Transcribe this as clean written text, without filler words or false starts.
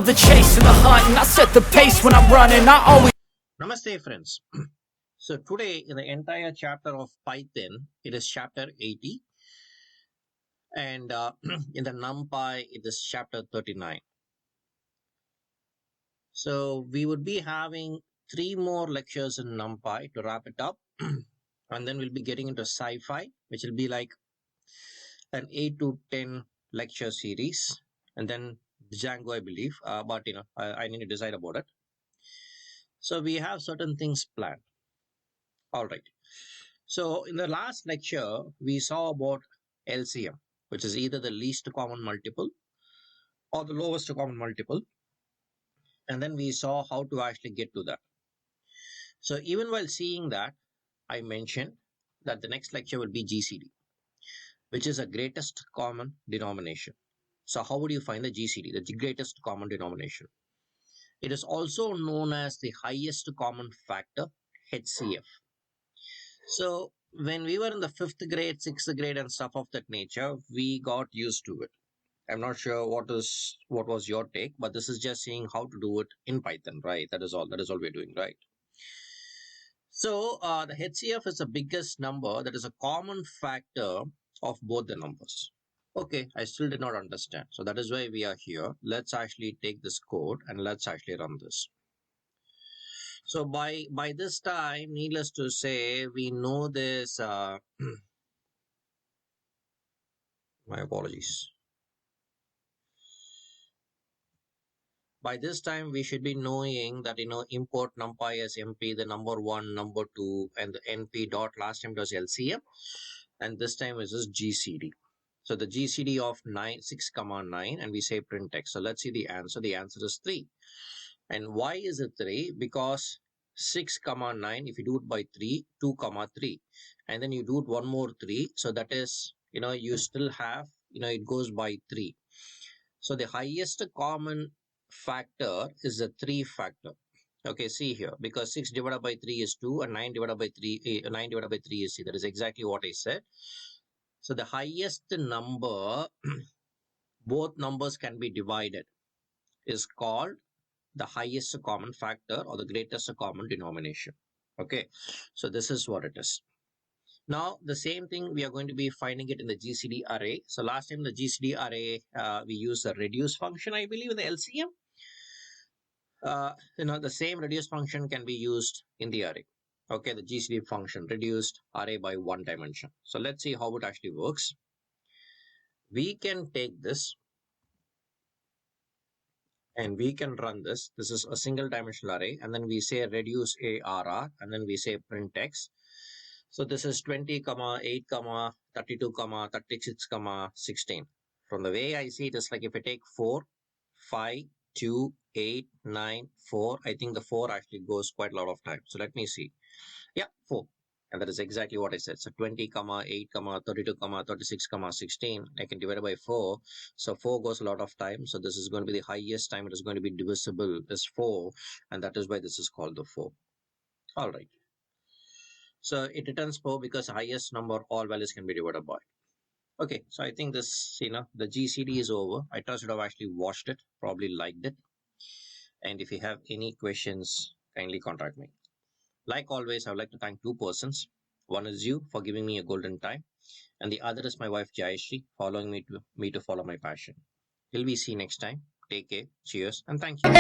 love the chase and the hunt, and I set the pace when I'm running. I always Namaste friends. So today in the entire chapter of Python, it is chapter 80, and in the NumPy it is chapter 39. So we would be having 3 more lectures in NumPy to wrap it up, and then we'll be getting into sci-fi, which will be like an 8 to 10 lecture series, and then Django, I believe, but I need to decide about it. So we have certain things planned. All right. So in the last lecture, we saw about LCM, which is either the least common multiple or the lowest common multiple. And then we saw how to actually get to that. So even while seeing that, I mentioned that the next lecture will be GCD, which is a greatest common denomination. So how would you find the GCD, the greatest common denomination? It is also known as the highest common factor, HCF. So when we were in the 5th grade, 6th grade and stuff of that nature, we got used to it. I'm not sure what was your take, but this is just seeing how to do it in Python, right? That is all we're doing, right? So the HCF is the biggest number that is a common factor of both the numbers. Okay, I still did not understand. So that is why we are here. Let's actually take this code and let's actually run this. So by this time, needless to say, we know this. My apologies. By this time, we should be knowing that, import NumPy as MP, the number 1, number 2, and the NP dot. Last time it was LCM, and this time is this GCD. So the GCD of 6, 9, and we say print x. So let's see the answer. The answer is 3. And why is it 3? Because 6, 9, if you do it by 3, 2, 3, and then you do it one more 3. So that is, you still have, it goes by 3. So the highest common factor is the 3 factor. Okay, see here, because 6 divided by 3 is 2 and 9 divided by 3 is 3. That is exactly what I said. So the highest number, both numbers can be divided, is called the highest common factor or the greatest common denomination. Okay, so this is what it is. Now the same thing we are going to be finding it in the GCD array. So last time the GCD array we used the reduce function, I believe, in the LCM. The same reduce function can be used in the array. Okay, the GCD function reduced array by 1 dimension. So let's see how it actually works. We can take this and we can run this. This is a single dimensional array, and then we say reduce ARR, and then we say print x. So this is 20, 8, 32, 36, 16. From the way I see it, it's like if I take 4, 5, 2, 8, 9, 4, I think the 4 actually goes quite a lot of time. So let me see. Yeah, 4. And that is exactly what I said. So 20, 8, 32, 36, 16. I can divide it by 4. So 4 goes a lot of time. So this is going to be the highest time it is going to be divisible is 4. And that is why this is called the 4. All right. So it returns 4 because the highest number, all values can be divided by. Okay, so I think this, the GCD is over. I trust you have actually watched it, probably liked it. And if you have any questions, kindly contact me. Like always, I would like to thank 2 persons. One is you for giving me a golden time, and the other is my wife Jayashree, following me to follow my passion. Till we see next time. Take care. Cheers and thank you.